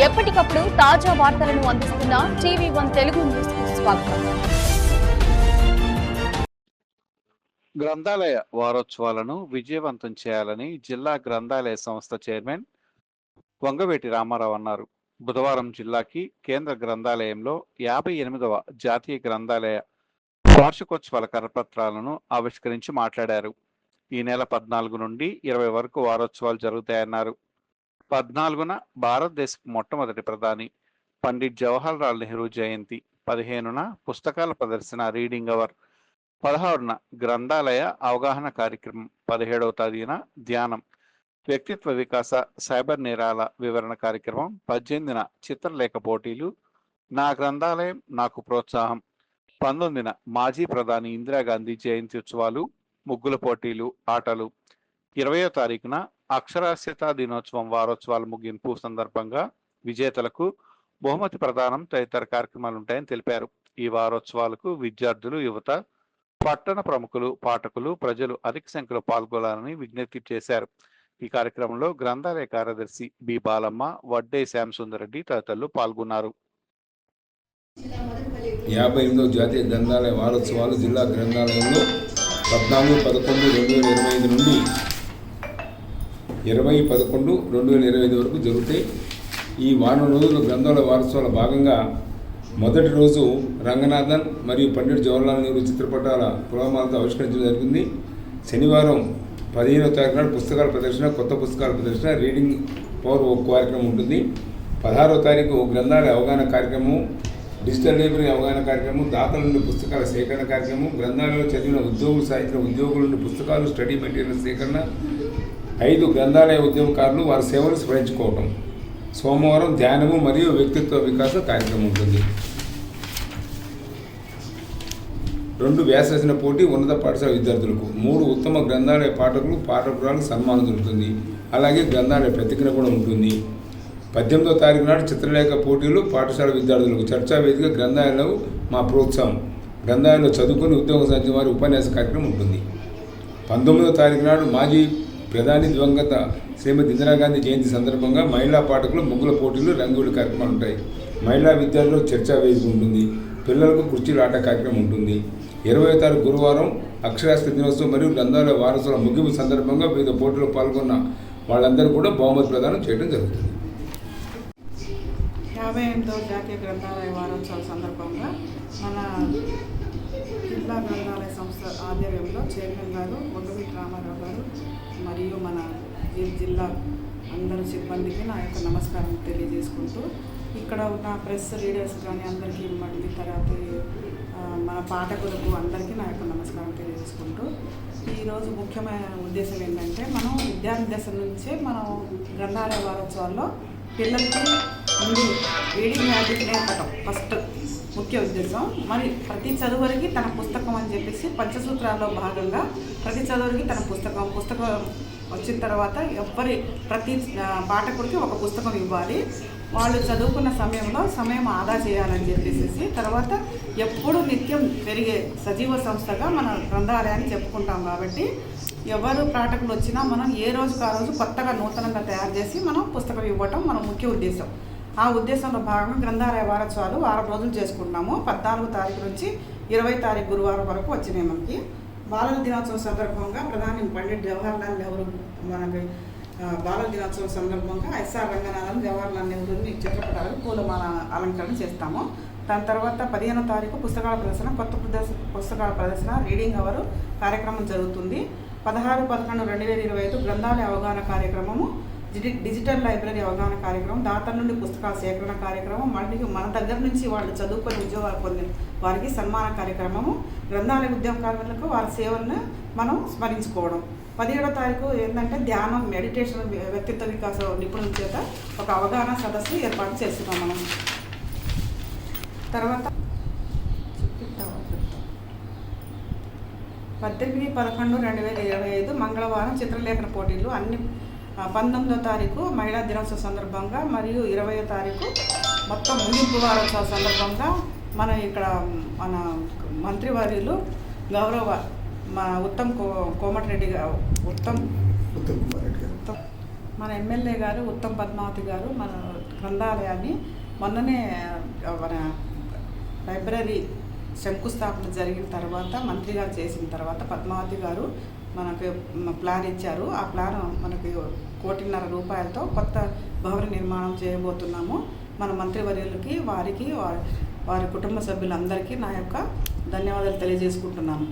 ఎప్పటికప్పుడు తాజా వార్తలను అందిస్తున్న TV1 తెలుగు న్యూస్ కు స్వాగతం. గ్రంథాలయ వారోత్సవాలను విజయవంతం చేయాలని జిల్లా గ్రంథాలయ సంస్థ చైర్మన్ వంగవేటి రామారావు అన్నారు. బుధవారం జిల్లాకి కేంద్ర గ్రంథాలయంలో 58వ జాతీయ గ్రంథాలయ వార్షికోత్సవాల కరపత్రాలను ఆవిష్కరించి మాట్లాడారు. ఈ నెల 14 నుండి 20 వరకు వారోత్సవాలు జరుగుతాయన్నారు. 14న భారతదేశపు మొట్టమొదటి ప్రధాని పండిట్ జవహర్ లాల్ నెహ్రూ జయంతి, 15న పుస్తకాల ప్రదర్శన రీడింగ్ అవర్, 16న గ్రంథాలయ అవగాహన కార్యక్రమం, 17వ తేదీన ధ్యానం, వ్యక్తిత్వ వికాస సైబర్ నేరాల వివరణ కార్యక్రమం, 18న చిత్రలేఖ పోటీలు, నా గ్రంథాలయం నాకు ప్రోత్సాహం, 19న మాజీ ప్రధాని ఇందిరాగాంధీ జయంతి ఉత్సవాలు, ముగ్గుల పోటీలు, ఆటలు, 20వ తారీఖున అక్షరాస్యతా దినోత్సవం వారోత్సవాల ముగింపు సందర్భంగా విజేతలకు బహుమతి ప్రదానం తదితర కార్యక్రమాలు ఉంటాయని తెలిపారు. ఈ వారోత్సవాలకు విద్యార్థులు, యువత, పట్టణ ప్రముఖులు, పాఠకులు, ప్రజలు అధిక సంఖ్యలో పాల్గొనాలని విజ్ఞప్తి చేశారు. ఈ కార్యక్రమంలో గ్రంథాలయ కార్యదర్శి బి బాలమ్మ, వడ్డే శ్యామ్ సుందర్ రెడ్డి తదితరులు పాల్గొన్నారు. 58వ జాతీయ గ్రంథాలయ వారోత్సవాలు జిల్లా గ్రంథాలయంలో 14/11/2025 నుండి 20/11/2025 వరకు జరుగుతాయి. ఈ వారం రోజుల గ్రంథాలయ వారోత్సవాల భాగంగా మొదటి రోజు రంగనాథన్ మరియు పండిట్ జవహర్లాల్ నెహ్రూ చిత్రపటాల పులమాలతో ఆవిష్కరించడం జరిగింది. శనివారం 15వ తారీఖు నాడు పుస్తకాల ప్రదర్శన, కొత్త పుస్తకాల ప్రదర్శన, రీడింగ్ పవర్ కార్యక్రమం ఉంటుంది. 16వ తారీఖు గ్రంథాలయ అవగాహన కార్యక్రమం, డిజిటల్ లైబ్రరీ అవగాహన కార్యక్రమం, దాతల నుండి పుస్తకాల సేకరణ కార్యక్రమం, గ్రంథాలయంలో చదివిన ఉద్యోగులు సాధించిన ఉద్యోగుల నుండి పుస్తకాలు, స్టడీ మెటీరియల్ సేకరణ, 5 గ్రంథాలయ ఉద్యమకారులు వారి సేవలు స్మరించుకోవటం. సోమవారం ధ్యానము మరియు వ్యక్తిత్వ వికాస కార్యక్రమం ఉంటుంది. 2 వ్యాసరచన పోటీ ఉన్నత పాఠశాల విద్యార్థులకు, 3 ఉత్తమ గ్రంథాలయ పాఠకురాలకు సన్మానం దొరుకుతుంది. అలాగే గ్రంథాలయ ప్రతిజ్ఞ కూడా ఉంటుంది. 18వ తారీఖు నాడు చిత్రలేఖ పోటీలు పాఠశాల విద్యార్థులకు, చర్చా వేదిక గ్రంథాలయంలో మా ప్రోత్సాహం, గ్రంథాలయంలో చదువుకుని ఉద్యోగం సాధించిన వారి ఉపన్యాస కార్యక్రమం ఉంటుంది. 19వ తారీఖు నాడు మాజీ ప్రధాని దివంగత శ్రీమతి ఇందిరాగాంధీ జయంతి సందర్భంగా మహిళా పాఠకులు ముగ్గుల పోటీలు, రంగుల కార్యక్రమాలు ఉంటాయి. మహిళా విద్యార్థులకు చర్చా వేదిక ఉంటుంది. పిల్లలకు కుర్చీల ఆట కార్యక్రమం ఉంటుంది. 20వ తారీఖు గురువారం అక్షరాస్యత దినోత్సవం మరియు గ్రంథాలయ వారోత్సవాల ముగింపు సందర్భంగా వివిధ పోటీలో పాల్గొన్న వాళ్ళందరూ కూడా బహుమతి ప్రదానం చేయడం జరుగుతుంది. 58వ జాతీయ గ్రంథాలయ వారోత్సవాల సందర్భంగా మన జిల్లా గ్రంథాలయ సంస్థ ఆధ్వర్యంలో చైర్మన్ గారు వంగవేటి రామారావు గారు మరియు మన జిల్లా అందరు సిబ్బందికి నా యొక్క నమస్కారం తెలియజేసుకుంటూ, ఇక్కడ ఉన్న ప్రెస్ రీడర్స్ కానీ అందరికీ, మళ్ళీ తర్వాత మన పాఠకులకు అందరికీ నా యొక్క నమస్కారం తెలియజేసుకుంటూ, ఈరోజు ముఖ్యమైన ఉద్దేశం ఏంటంటే, మనం విద్యార్థి దశ నుంచే మనం గ్రంథాలయ వారోత్సవాల్లో పిల్లలకి ముందు రీడింగ్ హ్యాబిట్ నేర్పటం ఫస్ట్ ముఖ్య ఉద్దేశం. మరి ప్రతి చదువురికి తన పుస్తకం అని చెప్పేసి పంచసూత్రాల్లో భాగంగా ప్రతి చదువురికి తన పుస్తకం వచ్చిన తర్వాత ప్రతి పాఠకుడికి ఒక పుస్తకం ఇవ్వాలి. వాళ్ళు చదువుకున్న సమయం ఆదా చేయాలని చెప్పేసి, తర్వాత ఎప్పుడు నిత్యం పెరిగే సజీవ సంస్థగా మన గ్రంథాలయాన్ని చెప్పుకుంటాం. కాబట్టి ఎవరు పాఠకులు వచ్చినా మనం ఏ రోజుకు ఆ రోజు కొత్తగా నూతనంగా తయారు చేసి మనం పుస్తకం ఇవ్వటం మన ముఖ్య ఉద్దేశం. ఆ ఉద్దేశంలో భాగంగా గ్రంథాలయ వారోత్సవాలు 6 రోజులు చేసుకుంటున్నాము. 14వ తారీఖు నుంచి 20వ తారీఖు గురువారం వరకు వచ్చినాయి. మనకి బాలల దినోత్సవం సందర్భంగా ప్రధాని పండిట్ జవహర్లాల్ నెహ్రూ మనకి బాలల దినోత్సవం సందర్భంగా ఎస్ఆర్ రంగనాథన్, జవహర్లాల్ నెహ్రూని చిత్రపటాలకు పూలమాల అలంకరణ చేస్తాము. దాని తర్వాత 15వ తారీఖు పుస్తకాల ప్రదర్శన, కొత్త పుస్తకాల ప్రదర్శన, రీడింగ్ అవర్ కార్యక్రమం జరుగుతుంది. 16/11/2025 గ్రంథాలయ అవగాహన కార్యక్రమము, డిజిటల్ లైబ్రరీ అవగాహన కార్యక్రమం, దాతల నుండి పుస్తకాల సేకరణ కార్యక్రమం, మళ్ళీ మన దగ్గర నుంచి వాళ్ళు చదువుకొని ఉద్యోగాలు పొందిన వారికి సన్మాన కార్యక్రమము, గ్రంథాలయ ఉద్యమకారులకు వారి సేవలను మనం స్మరించుకోవడం. 17వ తారీఖు ఏంటంటే ధ్యానం, మెడిటేషన్, వ్యక్తిత్వ వికాస నిపుణుల చేత ఒక అవగాహన సదస్సు ఏర్పాటు చేస్తున్నాం మనం. తర్వాత 18/11/2025 మంగళవారం చిత్రలేఖన పోటీలు అన్ని 19వ తారీఖు మహిళా దినోత్సవ సందర్భంగా మరియు 20వ తారీఖు మొత్తం ముగింపు వారోత్సవ సందర్భంగా మన ఇక్కడ మన మంత్రివర్యులు గౌరవ మా ఉత్తమ్ కోమటిరెడ్డి గారు మన ఎమ్మెల్యే గారు ఉత్తమ్ పద్మావతి గారు మన గ్రంథాలయాన్ని మొన్ననే మన లైబ్రరీ శంకుస్థాపన జరిగిన తర్వాత మంత్రి గారు చేసిన తర్వాత పద్మావతి గారు మనకు ప్లాన్ ఇచ్చారు. ఆ ప్లాన్ మనకి 1.5 కోట్లతో కొత్త భవన నిర్మాణం చేయబోతున్నాము. మన మంత్రివర్యులకి వారికి వారి కుటుంబ సభ్యులందరికీ నా యొక్క ధన్యవాదాలు తెలియజేసుకుంటున్నాను.